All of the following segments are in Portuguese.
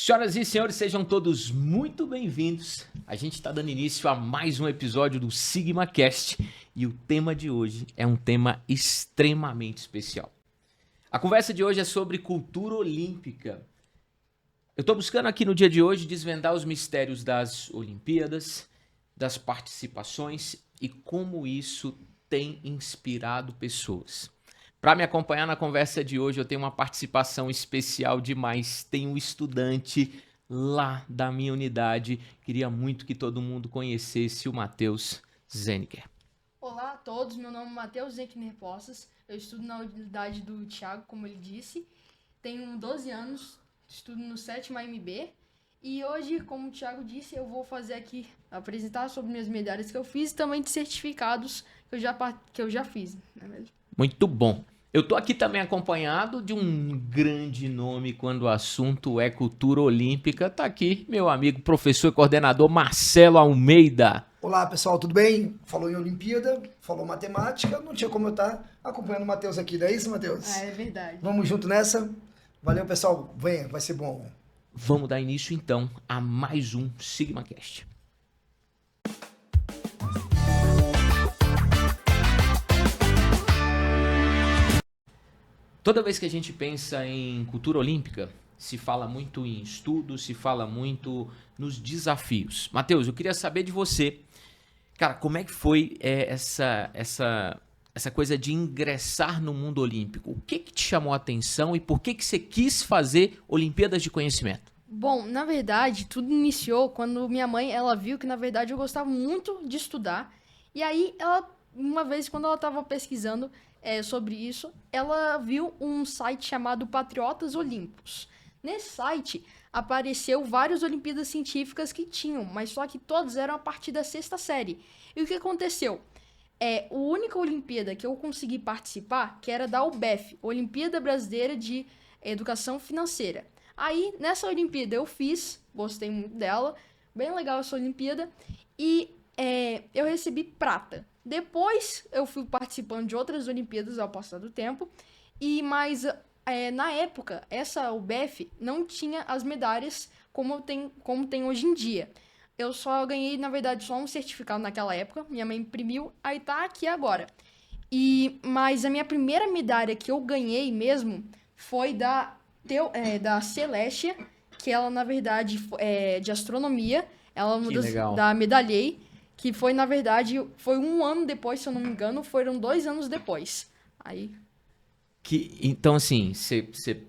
Senhoras e senhores, sejam todos muito bem-vindos. A gente está dando início a mais um episódio do SigmaCast e o tema de hoje é um tema extremamente especial. A conversa de hoje é sobre cultura olímpica. Eu estou buscando aqui no dia de hoje desvendar os mistérios das Olimpíadas, das participações e como isso tem inspirado pessoas. Para me acompanhar na conversa de hoje, eu tenho uma participação especial demais. Tem um estudante lá da minha unidade. Queria muito que todo mundo conhecesse o Matheus Zeniger. Olá a todos, meu nome é Matheus Zeniger Poças. Eu estudo na unidade do Thiago, como ele disse. Tenho 12 anos, estudo no 7º AMB. E hoje, como o Thiago disse, eu vou fazer aqui, apresentar sobre minhas medalhas que eu fiz e também de certificados que eu já fiz, não é mesmo? Muito bom. Eu tô aqui também acompanhado de um grande nome quando o assunto é cultura olímpica. Tá aqui meu amigo, professor e coordenador Marcelo Almeida. Olá pessoal, tudo bem? Falou em Olimpíada, falou matemática, não tinha como eu estar acompanhando o Matheus aqui, não é isso, Matheus? É verdade. Vamos junto nessa? Valeu pessoal, venha, vai ser bom. Vamos dar início então a mais um SigmaCast. Toda vez que a gente pensa em cultura olímpica, se fala muito em estudo, se fala muito nos desafios. Matheus, eu queria saber de você, cara, como é que foi essa coisa de ingressar no mundo olímpico? O que te chamou a atenção e por que você quis fazer Olimpíadas de Conhecimento? Bom, na verdade, tudo iniciou quando minha mãe, ela viu que, na verdade, eu gostava muito de estudar. E aí, uma vez, quando ela estava pesquisando sobre isso, ela viu um site chamado Patriotas Olímpicos. Nesse site, apareceu várias Olimpíadas Científicas que tinham, mas só que todas eram a partir da 6ª série. E o que aconteceu? A única Olimpíada que eu consegui participar, que era da UBEF, Olimpíada Brasileira de Educação Financeira. Aí, nessa Olimpíada eu fiz, gostei muito dela, bem legal essa Olimpíada, e eu recebi prata. Depois eu fui participando de outras Olimpíadas ao passar do tempo, mas na época, essa UBEF não tinha as medalhas como tem hoje em dia. Eu só ganhei, na verdade, só um certificado naquela época, minha mãe imprimiu, aí tá aqui agora. Mas a minha primeira medalha que eu ganhei mesmo foi da Celestia, que ela, na verdade, é de astronomia. Ela é uma da Medalhei, que foi, na verdade, foi um ano depois, se eu não me engano, foram 2 anos depois. Aí... Então, assim, você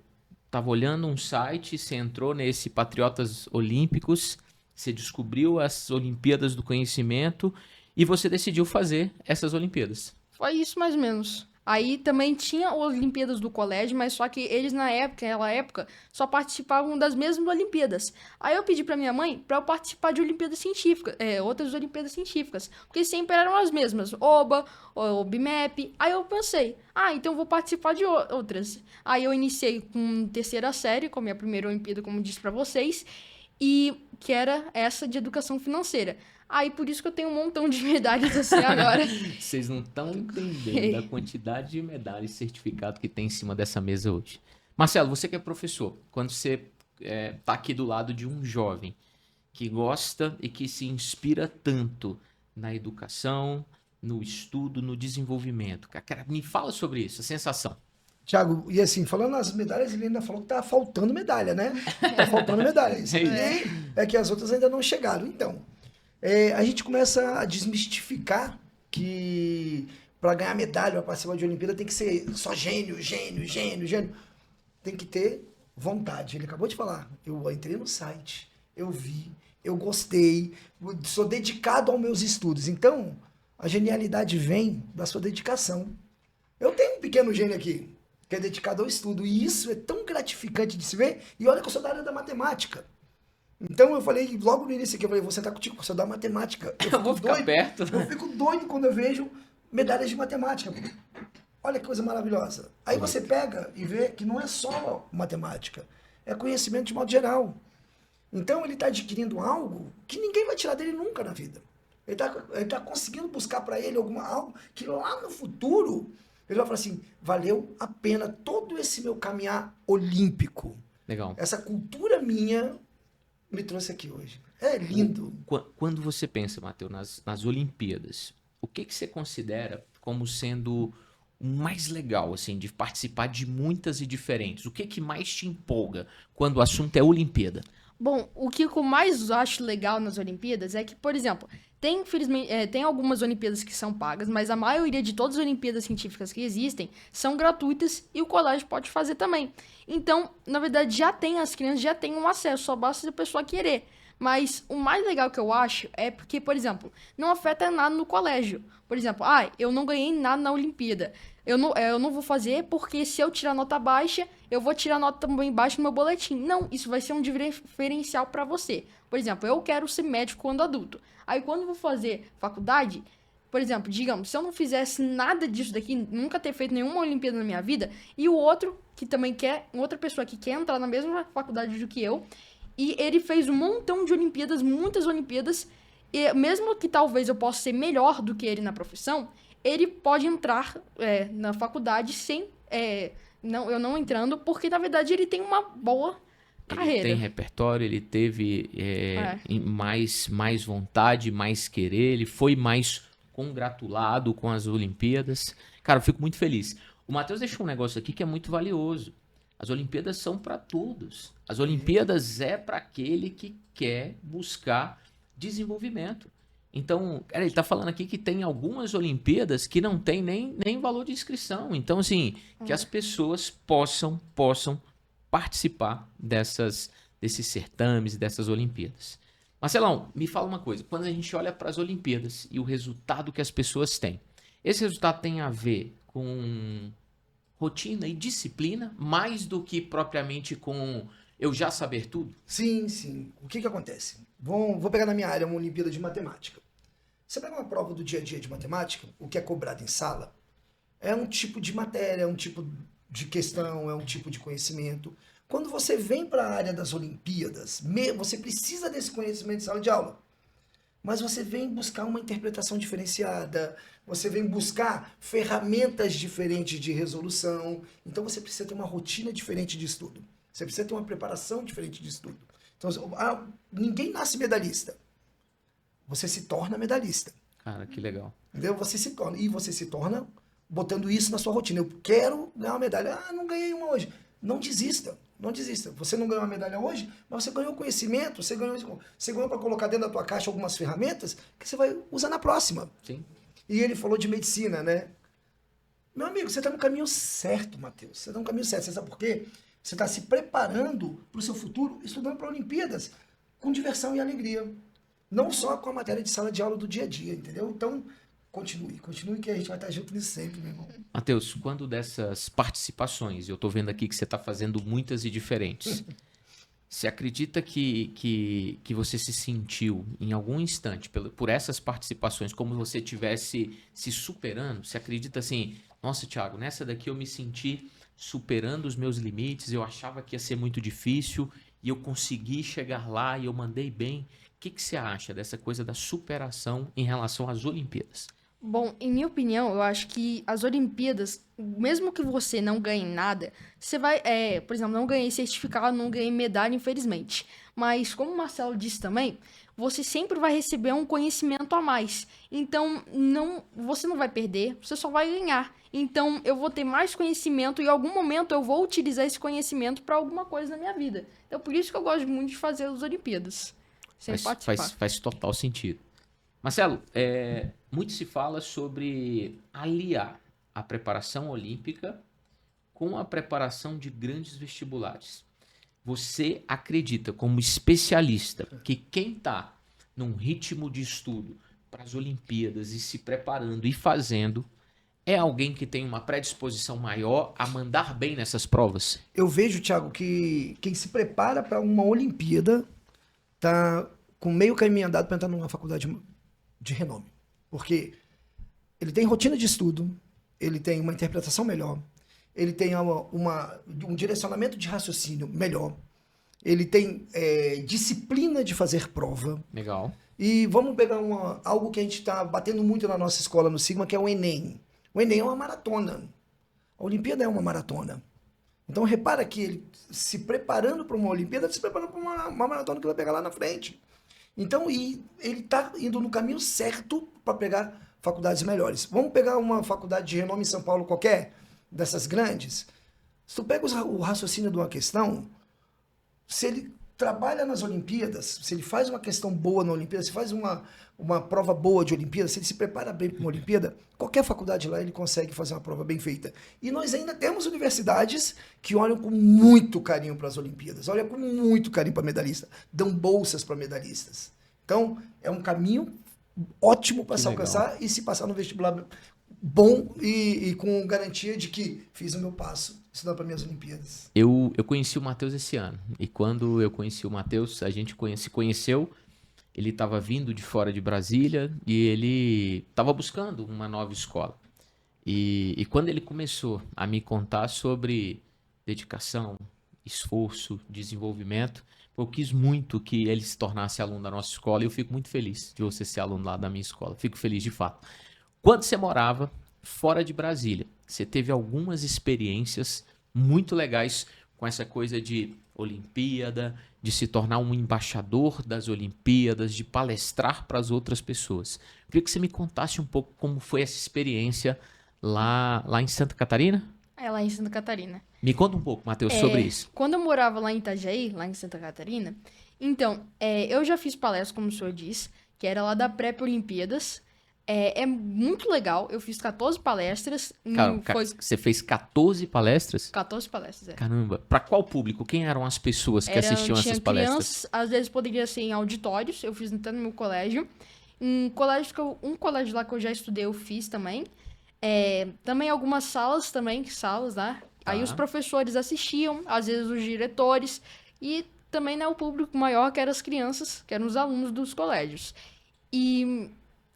estava olhando um site, você entrou nesse Patriotas Olímpicos, você descobriu as Olimpíadas do Conhecimento e você decidiu fazer essas Olimpíadas. Foi isso mais ou menos. Aí também tinha as Olimpíadas do colégio, mas só que eles naquela época, só participavam das mesmas Olimpíadas. Aí eu pedi pra minha mãe pra eu participar de Olimpíadas Científicas, outras Olimpíadas Científicas, porque sempre eram as mesmas, OBA, OBMEP. Aí eu pensei, então eu vou participar de outras. Aí eu iniciei com 3ª série, com a minha primeira Olimpíada, como disse pra vocês, e que era essa de Educação Financeira. Aí, por isso que eu tenho um montão de medalhas assim agora. Vocês não estão entendendo a quantidade de medalhas e certificado que tem em cima dessa mesa hoje. Marcelo, você que é professor, quando você tá aqui do lado de um jovem que gosta e que se inspira tanto na educação, no estudo, no desenvolvimento, cara, me fala sobre isso, a sensação. Thiago, e assim, falando nas medalhas, ele ainda falou que tá faltando medalha, né? Tá faltando medalha. É que as outras ainda não chegaram. Então, a gente começa a desmistificar que para ganhar medalha ou participar de Olimpíada tem que ser só gênio. Tem que ter vontade. Ele acabou de falar. Eu entrei no site, eu vi, eu gostei, sou dedicado aos meus estudos. Então, a genialidade vem da sua dedicação. Eu tenho um pequeno gênio aqui, que é dedicado ao estudo. E isso é tão gratificante de se ver. E olha que eu sou da área da matemática. Então eu falei, logo no início aqui, eu falei, vou sentar contigo, você dá matemática. Eu vou ficar perto. Eu fico doido quando eu vejo medalhas de matemática. Olha que coisa maravilhosa. Aí você pega e vê que não é só matemática, é conhecimento de modo geral. Então ele está adquirindo algo que ninguém vai tirar dele nunca na vida. Ele tá conseguindo buscar para ele algo que lá no futuro ele vai falar assim, valeu a pena todo esse meu caminhar olímpico. Legal. Essa cultura minha me trouxe aqui hoje. É lindo. Quando você pensa, Matheus, nas Olimpíadas, o que você considera como sendo o mais legal, assim, de participar de muitas e diferentes? O que mais te empolga quando o assunto é Olimpíada? Bom, o que eu mais acho legal nas Olimpíadas é que, por exemplo, tem, infelizmente, tem algumas Olimpíadas que são pagas, mas a maioria de todas as Olimpíadas científicas que existem são gratuitas e o colégio pode fazer também. Então, na verdade, as crianças já têm um acesso, só basta a pessoa querer. Mas o mais legal que eu acho é porque, por exemplo, não afeta nada no colégio. Por exemplo, eu não ganhei nada na Olimpíada. Eu não vou fazer porque se eu tirar nota baixa, eu vou tirar nota também baixa no meu boletim. Não, isso vai ser um diferencial para você. Por exemplo, eu quero ser médico quando adulto. Aí quando eu vou fazer faculdade, por exemplo, digamos, se eu não fizesse nada disso daqui, nunca ter feito nenhuma Olimpíada na minha vida, e o outro, que também quer, outra pessoa que quer entrar na mesma faculdade do que eu, e ele fez um montão de Olimpíadas, muitas Olimpíadas, e mesmo que talvez eu possa ser melhor do que ele na profissão, ele pode entrar na faculdade sem eu não entrando, porque na verdade ele tem uma boa carreira. Ele tem repertório, ele teve mais vontade, mais querer, ele foi mais congratulado com as Olimpíadas. Cara, eu fico muito feliz. O Matheus deixou um negócio aqui que é muito valioso. As Olimpíadas são para todos. As Olimpíadas é para aquele que quer buscar desenvolvimento. Então, ele está falando aqui que tem algumas Olimpíadas que não tem nem valor de inscrição. Então, assim, que as pessoas possam participar desses certames, dessas Olimpíadas. Marcelão, me fala uma coisa. Quando a gente olha para as Olimpíadas e o resultado que as pessoas têm, esse resultado tem a ver com rotina e disciplina, mais do que propriamente com eu já saber tudo? Sim, sim. O que acontece? Vou pegar na minha área uma Olimpíada de Matemática. Você pega uma prova do dia a dia de matemática, o que é cobrado em sala, é um tipo de matéria, é um tipo de questão, é um tipo de conhecimento. Quando você vem para a área das Olimpíadas, você precisa desse conhecimento de sala de aula. Mas você vem buscar uma interpretação diferenciada, você vem buscar ferramentas diferentes de resolução. Então você precisa ter uma rotina diferente de estudo. Você precisa ter uma preparação diferente de estudo. Então, ninguém nasce medalhista. Você se torna medalhista. Cara, que legal. Entendeu? Você se torna. E você se torna botando isso na sua rotina. Eu quero ganhar uma medalha. Não ganhei uma hoje. Não desista. Não desista. Você não ganhou uma medalha hoje, mas você ganhou conhecimento, você ganhou para colocar dentro da tua caixa algumas ferramentas que você vai usar na próxima. Sim. E ele falou de medicina, né? Meu amigo, você está no caminho certo, Matheus. Você está no caminho certo. Você sabe por quê? Você está se preparando para o seu futuro, estudando para Olimpíadas, com diversão e alegria. Não só com a matéria de sala de aula do dia a dia, entendeu? Então, continue que a gente vai estar junto nisso sempre, meu irmão. Matheus, quando dessas participações, eu estou vendo aqui que você está fazendo muitas e diferentes, você acredita que você se sentiu em algum instante, por essas participações, como você estivesse se superando? Você acredita assim, nossa, Thiago, nessa daqui eu me senti superando os meus limites, eu achava que ia ser muito difícil e eu consegui chegar lá e eu mandei bem. O que você acha dessa coisa da superação em relação às Olimpíadas? Bom, em minha opinião, eu acho que as Olimpíadas, mesmo que você não ganhe nada, você vai, por exemplo, não ganhei certificado, não ganhei medalha, infelizmente. Mas, como o Marcelo disse também, você sempre vai receber um conhecimento a mais. Então, você não vai perder, você só vai ganhar. Então, eu vou ter mais conhecimento e em algum momento eu vou utilizar esse conhecimento para alguma coisa na minha vida. Então, por isso que eu gosto muito de fazer as Olimpíadas. Faz total sentido. Marcelo, muito se fala sobre aliar a preparação olímpica com a preparação de grandes vestibulares. Você acredita, como especialista, que quem está num ritmo de estudo para as Olimpíadas e se preparando e fazendo é alguém que tem uma predisposição maior a mandar bem nessas provas? Eu vejo, Thiago, que quem se prepara para uma Olimpíada tá com meio caminho andado para entrar numa faculdade de renome. Porque ele tem rotina de estudo, ele tem uma interpretação melhor, ele tem um direcionamento de raciocínio melhor, ele tem disciplina de fazer prova. Legal. E vamos pegar algo que a gente está batendo muito na nossa escola no Sigma, que é o Enem. O Enem é uma maratona. A Olimpíada é uma maratona. Então, repara que ele se preparando para uma Olimpíada, se preparando para uma maratona que vai pegar lá na frente. Então, ele está indo no caminho certo para pegar faculdades melhores. Vamos pegar uma faculdade de renome em São Paulo qualquer, dessas grandes. Se tu pega o raciocínio de uma questão, se ele trabalha nas Olimpíadas, se ele faz uma questão boa na Olimpíada, se faz uma prova boa de Olimpíada, se ele se prepara bem para uma Olimpíada, qualquer faculdade lá ele consegue fazer uma prova bem feita. E nós ainda temos universidades que olham com muito carinho para as Olimpíadas, olham com muito carinho para medalhista, dão bolsas para medalhistas. Então, é um caminho ótimo para se alcançar e se passar no vestibular bom e com garantia de que fiz o meu passo, estudando para minhas Olimpíadas. Eu conheci o Matheus esse ano. E quando eu conheci o Matheus, a gente se conheceu. Ele estava vindo de fora de Brasília e ele estava buscando uma nova escola. E quando ele começou a me contar sobre dedicação, esforço, desenvolvimento, eu quis muito que ele se tornasse aluno da nossa escola e eu fico muito feliz de você ser aluno lá da minha escola. Fico feliz de fato. Quando você morava fora de Brasília, você teve algumas experiências muito legais com essa coisa de Olimpíada, de se tornar um embaixador das Olimpíadas, de palestrar para as outras pessoas. Eu queria que você me contasse um pouco como foi essa experiência lá em Santa Catarina. É lá em Santa Catarina. Me conta um pouco, Matheus, sobre isso. Quando eu morava lá em Itajaí, lá em Santa Catarina, então, eu já fiz palestra, como o senhor disse, que era lá da Pré-Olimpíadas. É muito legal, eu fiz 14 palestras. Você fez 14 palestras? 14 palestras, Caramba, para qual público? Quem eram as pessoas que assistiam essas palestras? Crianças, às vezes poderia ser em auditórios, eu fiz até no meu colégio. Um colégio lá que eu já estudei, eu fiz também. Também algumas salas lá. Aí os professores assistiam, às vezes os diretores, e também, né, o público maior, que eram as crianças, que eram os alunos dos colégios. E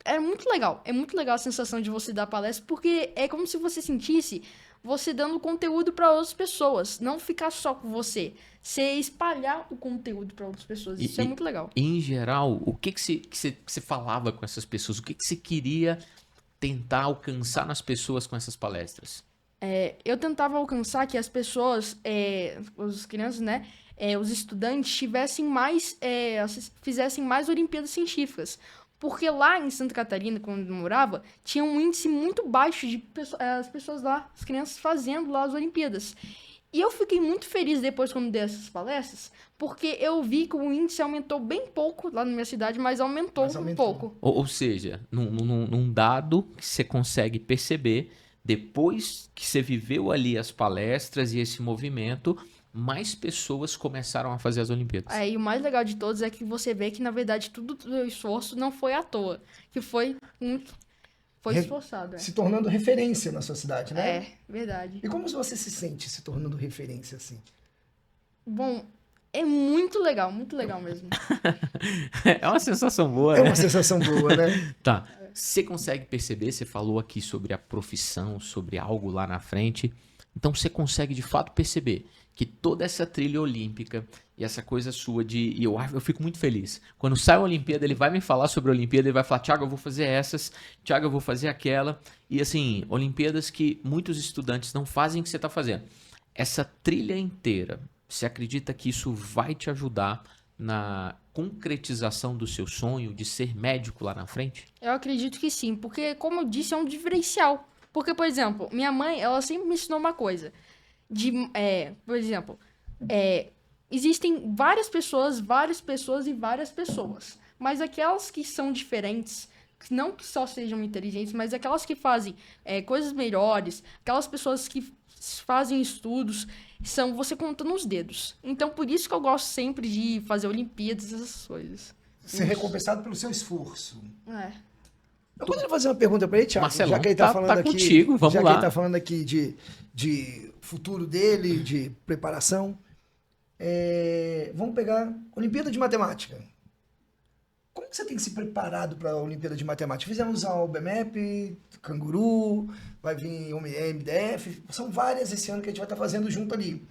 é muito legal a sensação de você dar palestra, porque é como se você sentisse você dando conteúdo para outras pessoas, não ficar só com você, espalhar o conteúdo para outras pessoas. Isso é muito legal. Em geral, o que você falava com essas pessoas? O que você queria tentar alcançar nas pessoas com essas palestras? Eu tentava alcançar que as pessoas, as crianças, né, os estudantes tivessem fizessem mais Olimpíadas científicas. Porque lá em Santa Catarina, quando eu morava, tinha um índice muito baixo de as pessoas lá, as crianças fazendo lá as Olimpíadas. E eu fiquei muito feliz depois quando dei essas palestras, porque eu vi que o índice aumentou bem pouco lá na minha cidade, mas aumentou um pouco. Ou seja, num dado que você consegue perceber, depois que você viveu ali as palestras e esse movimento, mais pessoas começaram a fazer as Olimpíadas. E o mais legal de todos é que você vê que, na verdade, todo o esforço não foi à toa, que foi esforçado. Se tornando referência na sua cidade, né? Verdade. E como você se sente se tornando referência assim? Bom, é muito legal mesmo. É uma sensação boa, né? É uma sensação boa, né? Tá. Você consegue perceber, você falou aqui sobre a profissão, sobre algo lá na frente. Então você consegue de fato perceber que toda essa trilha olímpica e essa coisa sua e eu fico muito feliz. Quando sai a Olimpíada, ele vai me falar sobre a Olimpíada, ele vai falar, Thiago, eu vou fazer essas, Thiago, eu vou fazer aquela. E assim, Olimpíadas que muitos estudantes não fazem o que você está fazendo. Essa trilha inteira, você acredita que isso vai te ajudar na concretização do seu sonho de ser médico lá na frente? Eu acredito que sim, porque, como eu disse, é um diferencial. Porque, por exemplo, minha mãe, ela sempre me ensinou uma coisa. Por exemplo, existem várias pessoas e várias pessoas. Mas aquelas que são diferentes, não que só sejam inteligentes, mas aquelas que fazem coisas melhores, aquelas pessoas que fazem estudos, são você contando os dedos. Então, por isso que eu gosto sempre de fazer Olimpíadas, essas coisas. Ser recompensado pelo seu esforço. Eu poderia fazer uma pergunta para ele, Thiago? Marcelão, já que ele tá falando aqui, contigo, vamos lá. Já que ele tá falando aqui de futuro dele, de preparação. Vamos pegar Olimpíada de Matemática. Como que você tem se preparado para a Olimpíada de Matemática? Fizemos a OBMEP, Canguru, vai vir o MDF, são várias esse ano que a gente vai estar fazendo junto ali.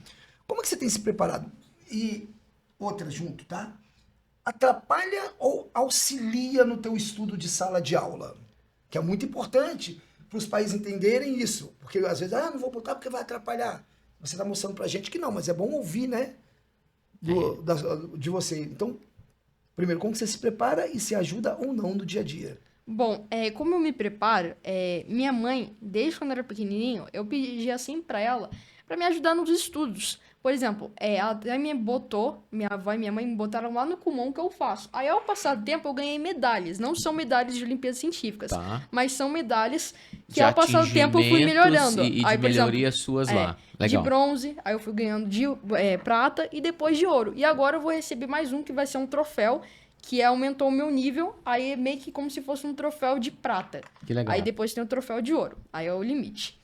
Como que você tem se preparado? E outra junto, tá? Atrapalha ou auxilia no teu estudo de sala de aula? Que é muito importante para os pais entenderem isso. Porque às vezes, não vou botar porque vai atrapalhar. você está mostrando pra gente que não, mas é bom ouvir, né? De você. Então, primeiro, como você se prepara e se ajuda ou não no dia a dia? Bom, como eu me preparo, minha mãe, desde quando eu era pequenininho, eu pedia assim pra ela, pra me ajudar nos estudos. Por exemplo, ela até minha avó e minha mãe me botaram lá no Kumon que eu faço. Aí, ao passar do tempo, eu ganhei medalhas. Não são medalhas de Olimpíadas Científicas, mas são medalhas que, de ao passar do tempo, eu fui melhorando. e Aí, de por exemplo, melhorias suas lá. de Legal. bronze, aí eu fui ganhando de prata e depois de ouro. E agora eu vou receber mais um, que vai ser um troféu, que aumentou o meu nível, aí é meio que como se fosse um troféu de prata. Que legal. Aí depois tem o troféu de ouro, aí é o limite.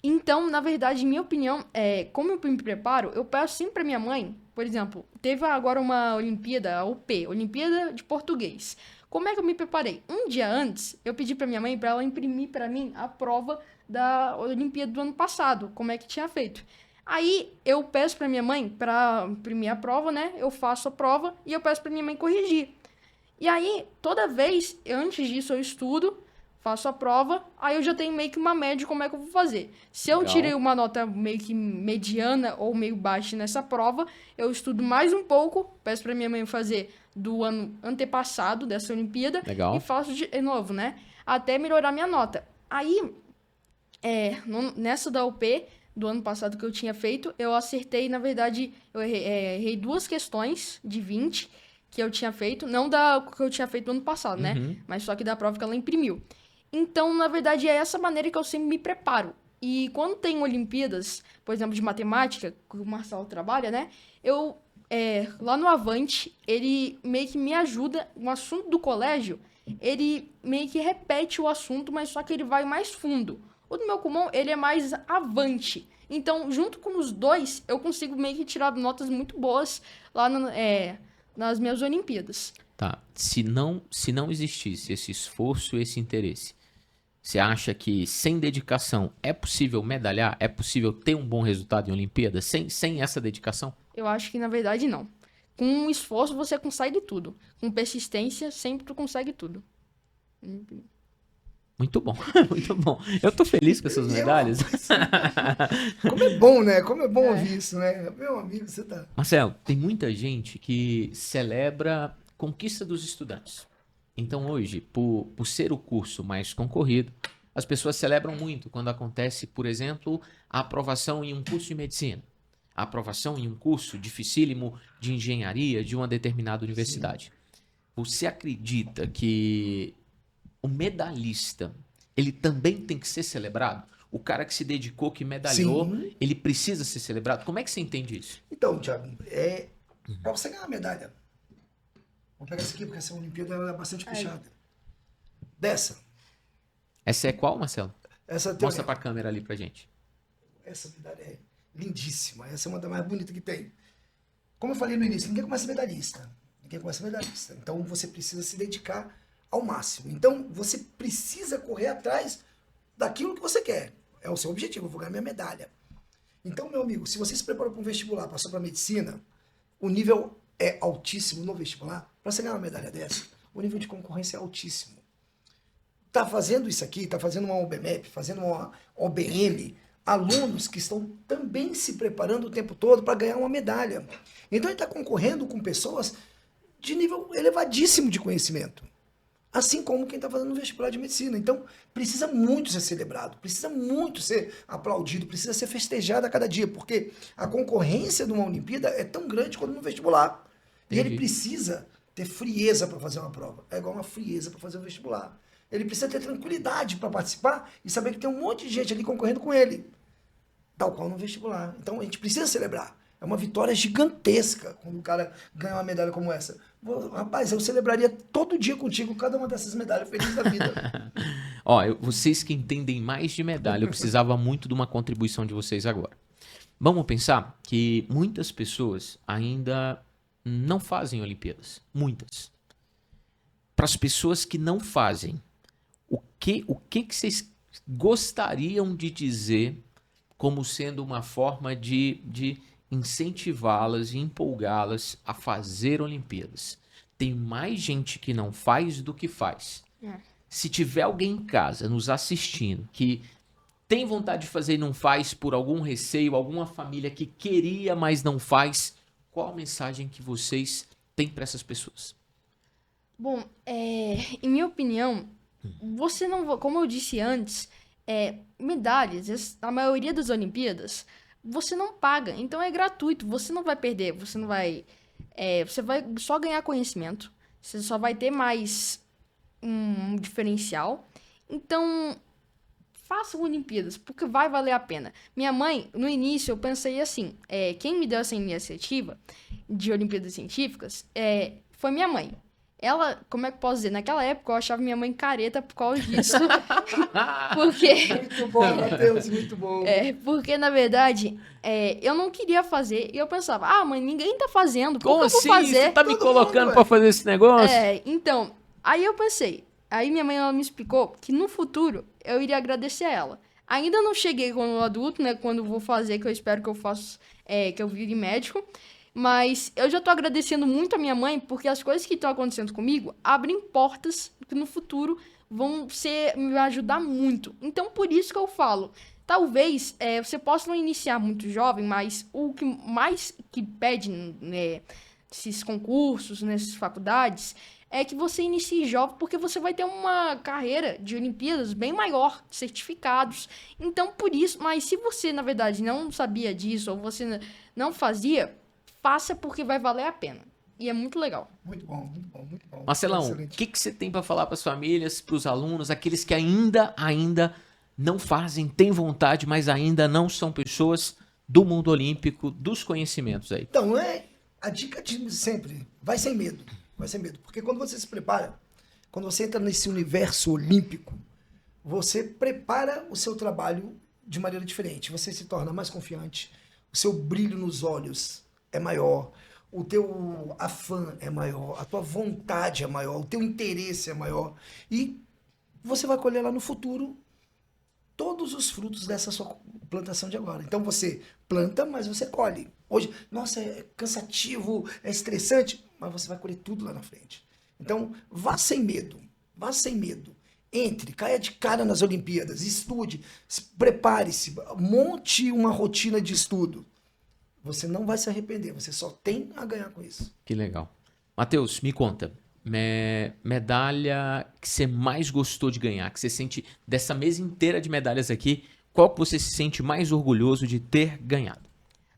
Então, na verdade, minha opinião, como eu me preparo, eu peço sempre pra minha mãe, por exemplo, teve agora uma Olimpíada, a UP, Olimpíada de Português. Como é que eu me preparei? Um dia antes, eu pedi pra minha mãe pra ela imprimir pra mim a prova da Olimpíada do ano passado, como é que tinha feito. Aí eu peço pra minha mãe pra imprimir a prova, né? Eu faço a prova e eu peço pra minha mãe corrigir. E aí, toda vez, antes disso, eu estudo, faço a prova, aí eu já tenho meio que uma média de como é que eu vou fazer. Se eu Legal. tirei uma nota meio que mediana ou meio baixa nessa prova, eu estudo mais um pouco, peço pra minha mãe fazer do ano antepassado dessa Olimpíada Legal. e faço de novo, né? Até melhorar minha nota. Aí, nessa da UP do ano passado que eu tinha feito, eu acertei, na verdade, eu errei 2 questões de 20 que eu tinha feito, não da que eu tinha feito no ano passado, né? Mas só que da prova que ela imprimiu. Então, na verdade, é essa maneira que eu sempre me preparo. E quando tem Olimpíadas, por exemplo, de matemática, que o Marcelo trabalha, né? Lá no Avante, ele meio que me ajuda, no assunto do colégio, ele meio que repete o assunto, mas só que ele vai mais fundo. O do meu Kumon, ele é mais avante. Então, junto com os dois, eu consigo meio que tirar notas muito boas lá nas minhas Olimpíadas. Tá. Se não existisse esse esforço, esse interesse, você acha que sem dedicação é possível medalhar? É possível ter um bom resultado em Olimpíada sem essa dedicação? Eu acho que, na verdade, não. Com esforço, você consegue tudo. Com persistência, sempre tu consegue tudo. Muito bom, muito bom. Eu tô feliz com essas medalhas. Como é bom, né? Como é bom ouvir isso, né? Meu amigo, você tá... Marcelo, tem muita gente que celebra a conquista dos estudantes. Então hoje, por ser o curso mais concorrido, as pessoas celebram muito quando acontece, por exemplo, a aprovação em um curso de medicina, a aprovação em um curso dificílimo de engenharia de uma determinada universidade. Sim. Você acredita que o medalhista, ele também tem que ser celebrado? O cara que se dedicou, que medalhou, sim, ele precisa ser celebrado? Como é que você entende isso? Então, Thiago, para você ganhar uma medalha, vou pegar essa aqui, porque essa Olimpíada é bastante puxada. Dessa. Essa é qual, Marcelo? Essa mostra pra câmera ali pra gente. Essa medalha é lindíssima. Essa é uma das mais bonitas que tem. Como eu falei no início, ninguém começa medalhista. Ninguém começa medalhista. Então, você precisa se dedicar ao máximo. Então, você precisa correr atrás daquilo que você quer. É o seu objetivo. Eu vou ganhar minha medalha. Então, meu amigo, se você se preparou para um vestibular, passou para medicina, o nível é altíssimo no vestibular. Para você ganhar uma medalha dessa, o nível de concorrência é altíssimo. Tá fazendo isso aqui, tá fazendo uma OBMEP, fazendo uma OBM, alunos que estão também se preparando o tempo todo para ganhar uma medalha. Então, ele está concorrendo com pessoas de nível elevadíssimo de conhecimento. Assim como quem está fazendo o vestibular de medicina. Então, precisa muito ser celebrado, precisa muito ser aplaudido, precisa ser festejado a cada dia, porque a concorrência de uma Olimpíada é tão grande quanto no vestibular. E ele precisa ter frieza para fazer uma prova. É igual uma frieza para fazer um vestibular. Ele precisa ter tranquilidade para participar e saber que tem um monte de gente ali concorrendo com ele. Tal qual no vestibular. Então, a gente precisa celebrar. É uma vitória gigantesca quando o cara ganha uma medalha como essa. Rapaz, eu celebraria todo dia contigo cada uma dessas medalhas, feliz da vida. Ó, vocês que entendem mais de medalha, eu precisava muito de uma contribuição de vocês agora. Vamos pensar que muitas pessoas ainda não fazem Olimpíadas. Muitas. Para as pessoas que não fazem, o que vocês gostariam de dizer como sendo uma forma de incentivá-las e empolgá-las a fazer Olimpíadas? Tem mais gente que não faz do que faz. Se tiver alguém em casa nos assistindo que tem vontade de fazer e não faz por algum receio, alguma família que queria, mas não faz. Qual a mensagem que vocês têm para essas pessoas? Bom, em minha opinião, você não, como eu disse antes, medalhas, a maioria das Olimpíadas, você não paga, então é gratuito, você não vai perder, você não vai, você vai só ganhar conhecimento, você só vai ter mais um diferencial, então façam Olimpíadas, porque vai valer a pena. Minha mãe, no início, eu pensei assim, quem me deu essa iniciativa de Olimpíadas Científicas foi minha mãe. Ela, como é que eu posso dizer? Naquela época eu achava minha mãe careta por causa disso. Porque... Muito bom, Matheus, muito bom. Porque, na verdade, eu não queria fazer. E eu pensava, mãe, ninguém tá fazendo. Por Como que eu assim? vou fazer? Você tá me Todo colocando mundo, pra fazer esse negócio? Então, aí eu pensei. Aí minha mãe ela me explicou que no futuro eu iria agradecer a ela. Ainda não cheguei como adulto, né? Quando vou fazer, que eu espero que eu faça, que eu vire médico. Mas eu já tô agradecendo muito a minha mãe, porque as coisas que estão acontecendo comigo abrem portas que no futuro vão me ajudar muito. Então, por isso que eu falo, talvez você possa não iniciar muito jovem, mas o que mais que pede nesses concursos, nessas faculdades, é que você inicie jovem, porque você vai ter uma carreira de Olimpíadas bem maior, certificados. Então, por isso, mas se você, na verdade, não sabia disso, ou você não fazia, faça porque vai valer a pena. E é muito legal. Muito bom, muito bom, muito bom. Marcelão, o que você tem para falar para as famílias, para os alunos, aqueles que ainda não fazem, têm vontade, mas ainda não são pessoas do mundo olímpico, dos conhecimentos aí? Então, a dica de sempre, vai sem medo. Vai sem medo. Porque quando você se prepara, quando você entra nesse universo olímpico, você prepara o seu trabalho de maneira diferente. Você se torna mais confiante, o seu brilho nos olhos é maior, o teu afã é maior, a tua vontade é maior, o teu interesse é maior. E você vai colher lá no futuro todos os frutos dessa sua plantação de agora. Então você planta, mas você colhe. Hoje, nossa, é cansativo, é estressante, mas você vai colher tudo lá na frente. Então, vá sem medo, vá sem medo. Entre, caia de cara nas Olimpíadas, estude, prepare-se, monte uma rotina de estudo. Você não vai se arrepender, você só tem a ganhar com isso. Que legal. Matheus, me conta, medalha que você mais gostou de ganhar, que você sente dessa mesa inteira de medalhas aqui, qual que você se sente mais orgulhoso de ter ganhado?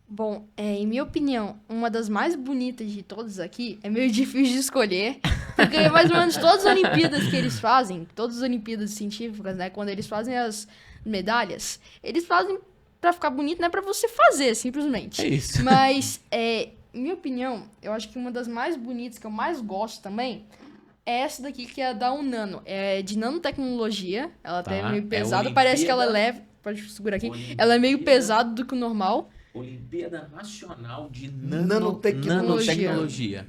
Bom, em minha opinião, uma das mais bonitas de todas aqui, é meio difícil de escolher, porque mais ou menos todas as Olimpíadas que eles fazem, todas as Olimpíadas científicas, né, quando eles fazem as medalhas, eles fazem pra ficar bonito, não é pra você fazer, simplesmente. É isso. Mas, em minha opinião, eu acho que uma das mais bonitas, que eu mais gosto também, é essa daqui, que é a da Unano. É de nanotecnologia, ela até é meio pesada, parece que ela é leve, pode segurar aqui, ela é meio pesada do que o normal. Olimpíada Nacional de Nanotecnologia.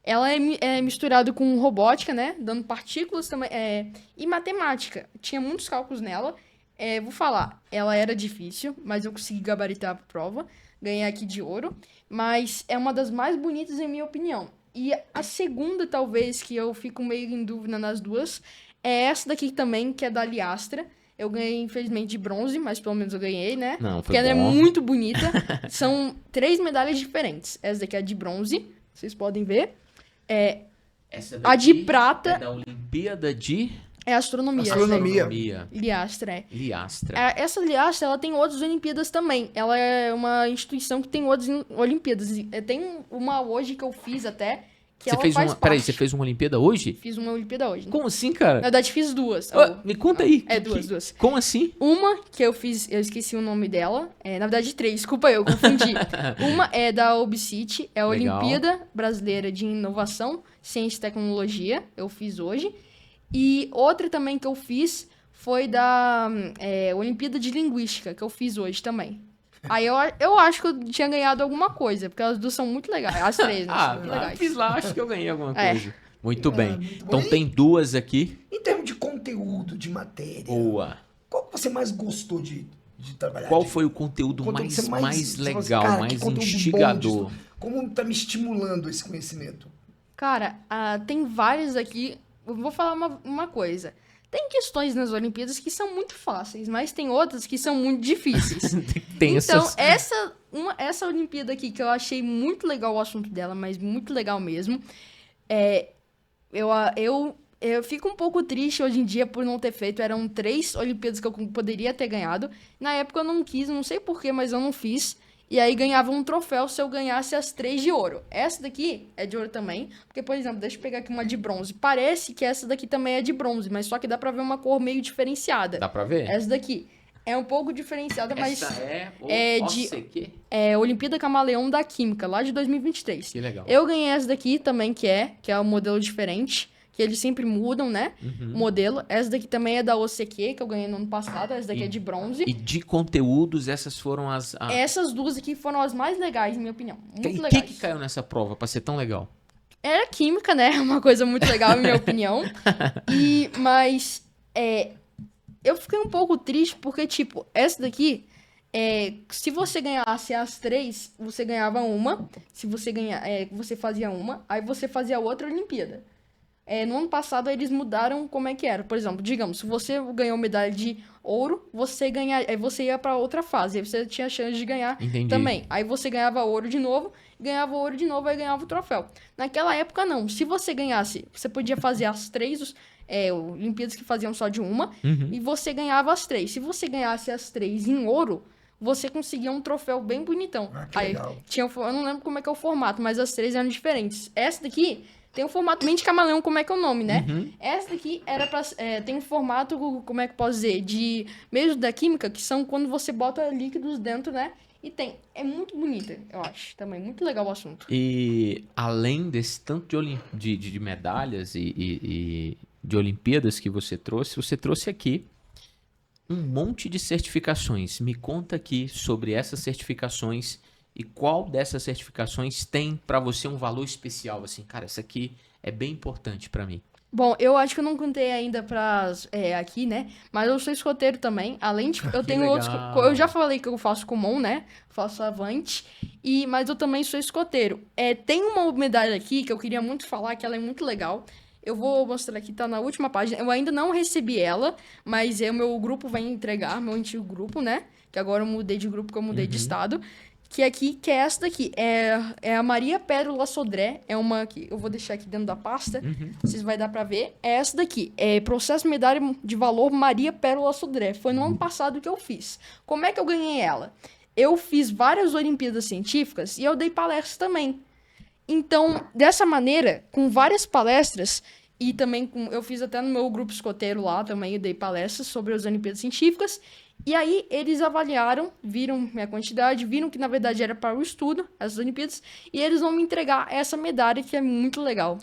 Ela é misturada com robótica, né? Dando partículas também. E matemática. Tinha muitos cálculos nela. Vou falar, ela era difícil, mas eu consegui gabaritar a prova. Ganhei aqui de ouro. Mas é uma das mais bonitas, em minha opinião. E a segunda, talvez, que eu fico meio em dúvida nas duas, é essa daqui também, que é da Liastra. Eu ganhei, infelizmente, de bronze, mas pelo menos eu ganhei, né? Não, foi porque ela é bom. muito bonita. São 3 medalhas diferentes. Essa daqui é de bronze, vocês podem ver. Essa A de prata é da Olimpíada de é astronomia. Astronomia. Liastra, Liastra. Essa Liastra, ela tem outras Olimpíadas também. Ela é uma instituição que tem outras Olimpíadas. Tem uma hoje que eu fiz até, que Você ela fez faz uma, parte. peraí, você fez uma Olimpíada hoje? Fiz uma Olimpíada hoje. Como assim, Na cara? verdade, fiz duas. Me conta aí. Duas. Como assim? Uma que eu fiz, eu esqueci o nome dela. Na verdade, 3, desculpa eu confundi. Uma é da OBCIT, é a Legal. Olimpíada Brasileira de Inovação, Ciência e Tecnologia, eu fiz hoje. E outra também que eu fiz foi da Olimpíada de Linguística, que eu fiz hoje também. Aí eu acho que eu tinha ganhado alguma coisa, porque as duas são muito legais. As 3, né? São muito legais. Fiz lá, acho que eu ganhei alguma coisa. Muito bem. muito Então bom. tem duas aqui. Em termos de conteúdo, de matéria, Boa. qual que você mais gostou de trabalhar? Qual foi o conteúdo Conteúdo que você mais você fala assim, legal, cara, que mais conteúdo bom instigador? disso. Como tá me estimulando esse conhecimento? Cara, tem vários aqui. Eu vou falar uma coisa. Tem questões nas Olimpíadas que são muito fáceis, mas tem outras que são muito difíceis. Tem Então, essas... essa Olimpíada aqui, que eu achei muito legal o assunto dela, mas muito legal mesmo, eu fico um pouco triste hoje em dia por não ter feito. Eram 3 Olimpíadas que eu poderia ter ganhado. Na época eu não quis, não sei porquê, mas eu não fiz. E aí ganhava um troféu se eu ganhasse as 3 de ouro. Essa daqui é de ouro também. Porque, por exemplo, deixa eu pegar aqui uma de bronze. Parece que essa daqui também é de bronze, mas só que dá pra ver uma cor meio diferenciada. Dá pra ver? Essa daqui é um pouco diferenciada, mas... Essa é Olimpíada Camaleão da Química, lá de 2023. Que legal. Eu ganhei essa daqui também, que é um modelo diferente. Que eles sempre mudam, né? O modelo. Essa daqui também é da OCQ, que eu ganhei no ano passado. Essa daqui é de bronze. E de conteúdos, essas foram as... Essas duas aqui foram as mais legais, na minha opinião. Muito E o legais. que caiu nessa prova pra ser tão legal? Era química, né? Uma coisa muito legal, na minha opinião. Mas eu fiquei um pouco triste porque, tipo, essa daqui... se você ganhasse as 3, você ganhava uma. Se você você fazia uma, aí você fazia outra Olimpíada. No ano passado, eles mudaram como é que era. Por exemplo, digamos, se você ganhou medalha de ouro, você ia pra outra fase. Aí você tinha chance de ganhar também. Aí você ganhava ouro de novo, aí ganhava o troféu. Naquela época, não. Se você ganhasse, você podia fazer as 3... Olimpíadas que faziam só de uma, e você ganhava as 3. Se você ganhasse as 3 em ouro, você conseguia um troféu bem bonitão. Que legal. Eu não lembro como é que é o formato, mas as 3 eram diferentes. Essa daqui tem o formato bem de camaleão, como é que é o nome, né? Essa daqui tem um formato, como é que eu posso dizer, de mesmo da química, que são quando você bota líquidos dentro, né? E é muito bonita, eu acho, também. Muito legal o assunto. E além desse tanto de medalhas e de Olimpíadas que você trouxe aqui um monte de certificações. Me conta aqui sobre essas certificações e qual dessas certificações tem pra você um valor especial, assim, cara, essa aqui é bem importante pra mim. Bom, eu acho que eu não contei ainda aqui, né? Mas eu sou escoteiro também. Além de... Eu tenho outros... Eu já falei que eu faço Kumon, né? Faço Avante. Mas eu também sou escoteiro. Tem uma medalha aqui que eu queria muito falar, que ela é muito legal. Eu vou mostrar aqui, tá na última página. Eu ainda não recebi ela, mas o meu grupo vai entregar, meu antigo grupo, né? Que agora eu mudei de grupo, porque eu mudei de estado. Que é essa daqui. É a Maria Pérola Sodré. É uma que eu vou deixar aqui dentro da pasta. Vocês vão dar pra ver. É essa daqui. É Processo Medalha de Valor Maria Pérola Sodré. Foi no ano passado que eu fiz. Como é que eu ganhei ela? Eu fiz várias Olimpíadas Científicas e eu dei palestras também. Então, dessa maneira, com várias palestras, e também eu fiz até no meu grupo escoteiro lá, também eu dei palestras sobre as Olimpíadas Científicas, e aí eles avaliaram, viram minha quantidade, viram que na verdade era para o estudo, as Olimpíadas, e eles vão me entregar essa medalha que é muito legal.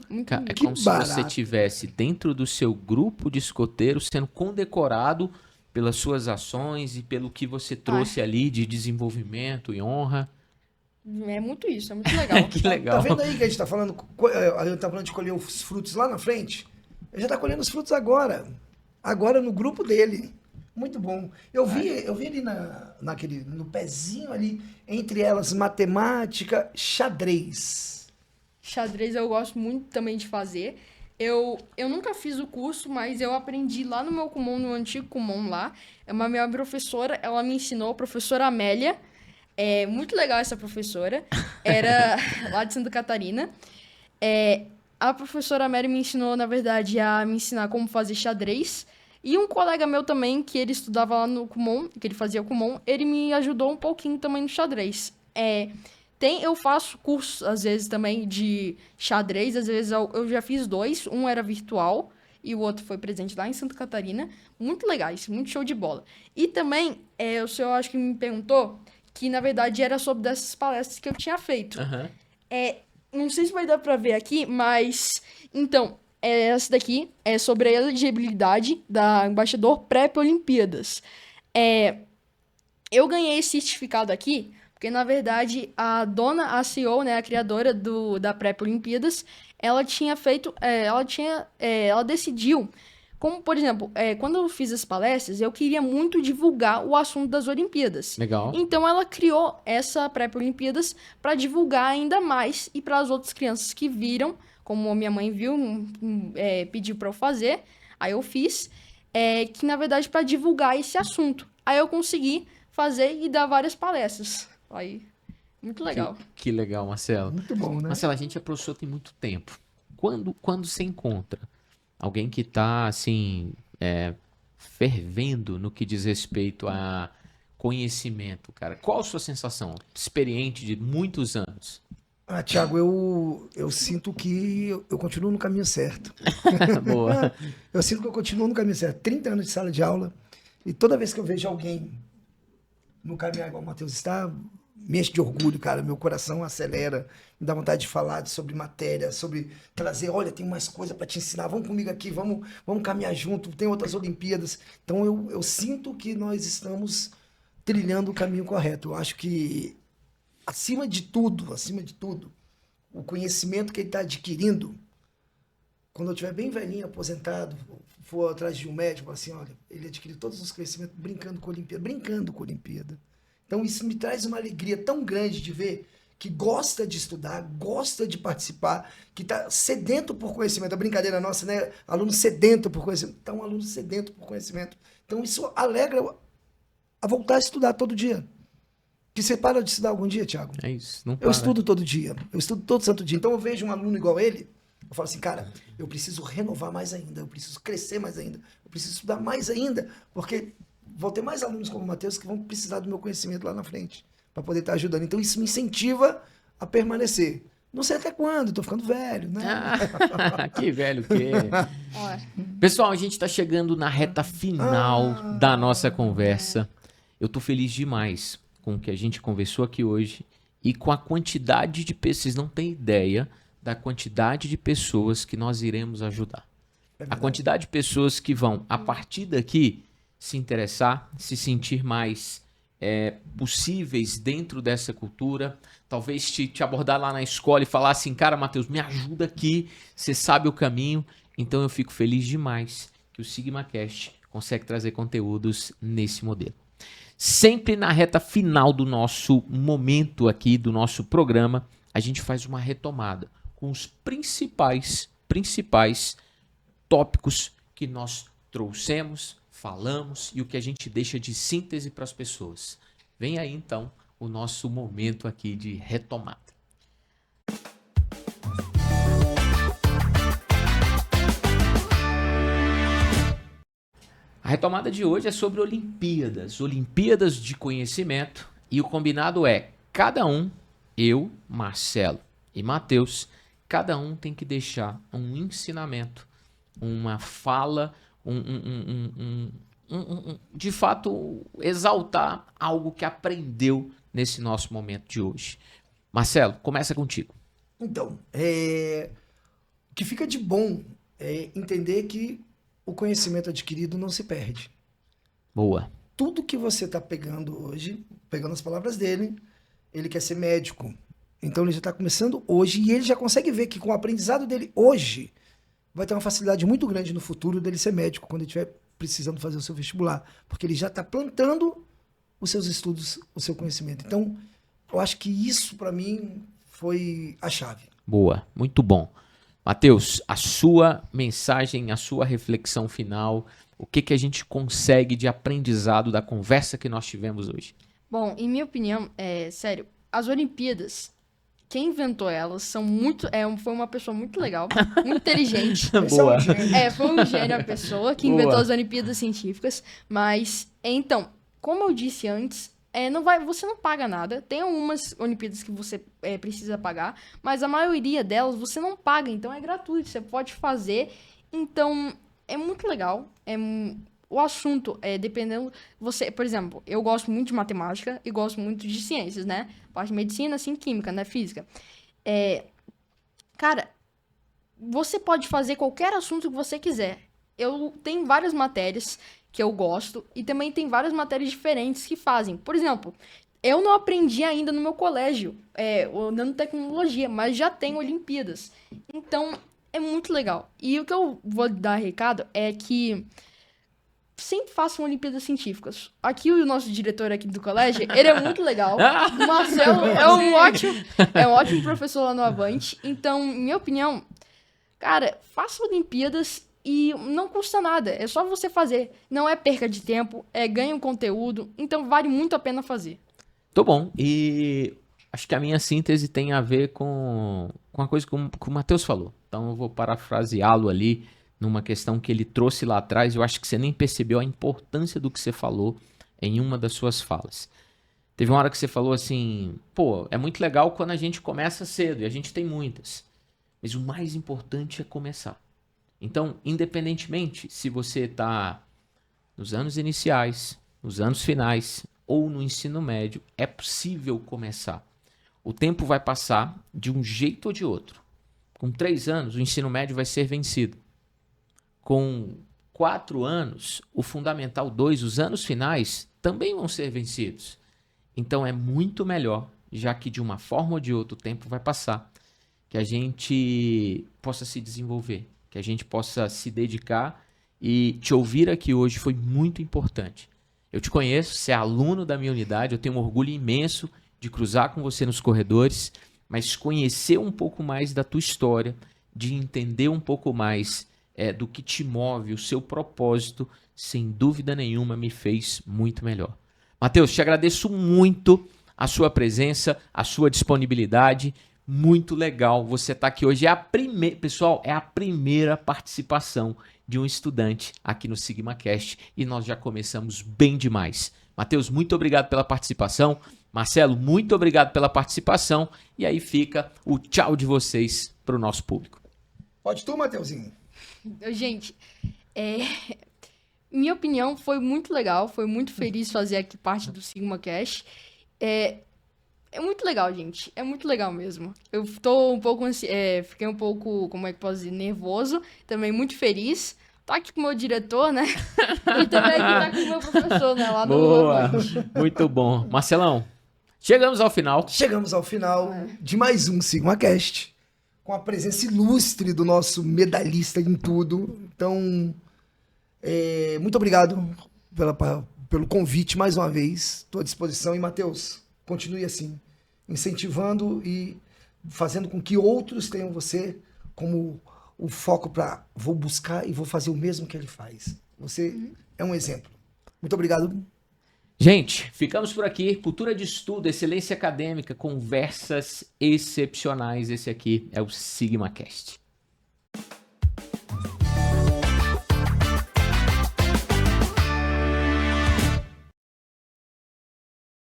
É como se você estivesse dentro do seu grupo de escoteiros sendo condecorado pelas suas ações e pelo que você trouxe ali de desenvolvimento e honra. É muito isso, é muito legal. Que legal. Tá vendo aí que a gente tá falando de colher os frutos lá na frente? Ele já tá colhendo os frutos agora. Agora no grupo dele. Muito bom. Eu vi ali no pezinho ali, entre elas, matemática, xadrez. Xadrez eu gosto muito também de fazer. Eu nunca fiz o curso, mas eu aprendi lá no meu Kumon, no antigo Kumon lá. Uma minha professora, ela me ensinou, a professora Amélia. É muito legal essa professora. Era lá de Santa Catarina. A professora Amélia me ensinou, na verdade, a me ensinar como fazer xadrez. E um colega meu também, que ele estudava lá no Kumon, que ele fazia Kumon, ele me ajudou um pouquinho também no xadrez. Eu faço cursos, às vezes, também de xadrez. Às vezes eu já fiz 2. Um era virtual e o outro foi presente lá em Santa Catarina. Muito legais, muito show de bola. E também, o senhor acho que me perguntou que, na verdade, era sobre dessas palestras que eu tinha feito. Não sei se vai dar pra ver aqui, mas... Então, essa daqui é sobre a elegibilidade da embaixador pré-Olimpíadas. Eu ganhei esse certificado aqui, porque, na verdade, a CEO, né, a criadora da pré-Olimpíadas, ela tinha feito... ela decidiu... Como, por exemplo, quando eu fiz as palestras, eu queria muito divulgar o assunto das Olimpíadas. Legal. Então, ela criou essa pré-Olimpíadas para divulgar ainda mais e para as outras crianças que viram, como a minha mãe viu, pediu para eu fazer, aí eu fiz. que na verdade para divulgar esse assunto. Aí eu consegui fazer e dar várias palestras. Aí, muito legal. Que legal, Marcelo. Muito bom, né? Marcelo, a gente é professor tem muito tempo. Quando você encontra alguém que está, assim, fervendo no que diz respeito a conhecimento, cara, qual a sua sensação? Experiente de muitos anos. Thiago, eu sinto que eu continuo no caminho certo. Boa. Eu sinto que eu continuo no caminho certo. 30 anos de sala de aula, e toda vez que eu vejo alguém no caminho igual o Matheus está, me enche de orgulho, cara. Meu coração acelera, me dá vontade de falar sobre matéria, sobre trazer, olha, tem mais coisa para te ensinar, vamos comigo aqui, vamos caminhar junto, tem outras Olimpíadas. Então eu sinto que nós estamos trilhando o caminho correto. Eu acho que, acima de tudo, o conhecimento que ele está adquirindo, quando eu estiver bem velhinho, aposentado, for atrás de um médico, assim, olha, ele adquiriu todos os conhecimentos brincando com a Olimpíada. Então isso me traz uma alegria tão grande de ver que gosta de estudar, gosta de participar, que está sedento por conhecimento. A brincadeira nossa, né? Aluno sedento por conhecimento. Então, um aluno sedento por conhecimento. Então isso alegra a voltar a estudar todo dia. Que você para de estudar algum dia, Thiago? É isso, não para. Eu estudo todo dia. Eu estudo todo santo dia. Então eu vejo um aluno igual ele, eu falo assim, cara, eu preciso renovar mais ainda, eu preciso crescer mais ainda, eu preciso estudar mais ainda, porque vou ter mais alunos como o Matheus que vão precisar do meu conhecimento lá na frente, para poder estar ajudando. Então isso me incentiva a permanecer. Não sei até quando, tô ficando velho, né? Que velho que Pessoal, a gente está chegando na reta final da nossa conversa. Eu tô feliz demais com o que a gente conversou aqui hoje e com a quantidade de pessoas. Vocês não têm ideia da quantidade de pessoas que nós iremos ajudar. A quantidade de pessoas que vão, a partir daqui, se interessar, se sentir mais possíveis dentro dessa cultura, talvez te abordar lá na escola e falar assim, cara, Matheus, me ajuda aqui, você sabe o caminho. Então eu fico feliz demais que o SigmaCast consegue trazer conteúdos nesse modelo. Sempre na reta final do nosso momento aqui, do nosso programa, a gente faz uma retomada com os principais tópicos que nós trouxemos, falamos e o que a gente deixa de síntese para as pessoas. Vem aí, então, o nosso momento aqui de retomada. A retomada de hoje é sobre Olimpíadas de conhecimento, e o combinado é cada um, eu, Marcelo e Matheus, cada um tem que deixar um ensinamento, uma fala, de fato, exaltar algo que aprendeu nesse nosso momento de hoje. Marcelo, começa contigo. Então, o que fica de bom é entender que o conhecimento adquirido não se perde. Boa. Tudo que você está pegando hoje, pegando as palavras dele, ele quer ser médico. Então ele já está começando hoje e ele já consegue ver que com o aprendizado dele hoje, vai ter uma facilidade muito grande no futuro dele ser médico, quando ele estiver precisando fazer o seu vestibular. Porque ele já está plantando os seus estudos, o seu conhecimento. Então, eu acho que isso, para mim, foi a chave. Boa, muito bom. Matheus, a sua mensagem, a sua reflexão final, o que a gente consegue de aprendizado da conversa que nós tivemos hoje? Bom, em minha opinião, sério, as Olimpíadas, quem inventou elas foi uma pessoa muito legal, muito inteligente. Boa. Foi um gênio a pessoa que inventou as Olimpíadas Científicas. Mas, então, como eu disse antes, você não paga nada. Tem algumas Olimpíadas que você precisa pagar, mas a maioria delas você não paga, então é gratuito, você pode fazer. Então, é muito legal. O assunto, dependendo, por exemplo, eu gosto muito de matemática e gosto muito de ciências, né? Parte de medicina, assim, química, né? Física. Cara, você pode fazer qualquer assunto que você quiser. Eu tenho várias matérias que eu gosto e também tem várias matérias diferentes que fazem. Por exemplo, eu não aprendi ainda no meu colégio o nanotecnologia, mas já tem Olimpíadas. Então, é muito legal. E o que eu vou dar recado é que sempre façam Olimpíadas Científicas. Aqui o nosso diretor aqui do colégio, ele é muito legal. O Marcelo é um ótimo professor lá no Avante. Então, em minha opinião, cara, façam Olimpíadas e não custa nada, é só você fazer. Não é perca de tempo, é ganho conteúdo, então vale muito a pena fazer. Tô bom. E acho que a minha síntese tem a ver com a coisa que o Matheus falou. Então eu vou parafraseá-lo ali numa questão que ele trouxe lá atrás. Eu acho que você nem percebeu a importância do que você falou em uma das suas falas. Teve uma hora que você falou assim, pô, é muito legal quando a gente começa cedo, e a gente tem muitas. Mas o mais importante é começar. Então, independentemente se você está nos anos iniciais, nos anos finais ou no ensino médio, é possível começar. O tempo vai passar de um jeito ou de outro. Com 3 anos, o ensino médio vai ser vencido. Com 4 anos, o Fundamental 2, os anos finais, também vão ser vencidos. Então é muito melhor, já que de uma forma ou de outra o tempo vai passar, que a gente possa se desenvolver, que a gente possa se dedicar, e te ouvir aqui hoje foi muito importante. Eu te conheço, você é aluno da minha unidade, eu tenho um orgulho imenso de cruzar com você nos corredores, mas conhecer um pouco mais da tua história, de entender um pouco mais do que te move, o seu propósito, sem dúvida nenhuma me fez muito melhor. Matheus, te agradeço muito a sua presença, a sua disponibilidade. Muito legal você estar aqui hoje. Pessoal, é a primeira participação de um estudante aqui no SigmaCast e nós já começamos bem demais. Matheus, muito obrigado pela participação. Marcelo, muito obrigado pela participação. E aí fica o tchau de vocês para o nosso público. Pode tu, Mateuzinho. Gente, minha opinião foi muito legal, foi muito feliz fazer aqui parte do SigmaCast. É muito legal, gente, é muito legal mesmo. Eu tô um pouco, fiquei um pouco, como é que posso dizer, nervoso, também muito feliz. Tá aqui com o meu diretor, né? E também tá com o meu professor, né? Lá Boa, muito bom. Marcelão, chegamos ao final. Chegamos ao final de mais um SigmaCast, com a presença ilustre do nosso medalhista em tudo. Então, muito obrigado pelo convite mais uma vez. Estou à disposição. E, Matheus, continue assim, incentivando e fazendo com que outros tenham você como o foco para vou buscar e vou fazer o mesmo que ele faz. Você é um exemplo. Muito obrigado. Gente, ficamos por aqui. Cultura de estudo, excelência acadêmica, conversas excepcionais. Esse aqui é o SigmaCast.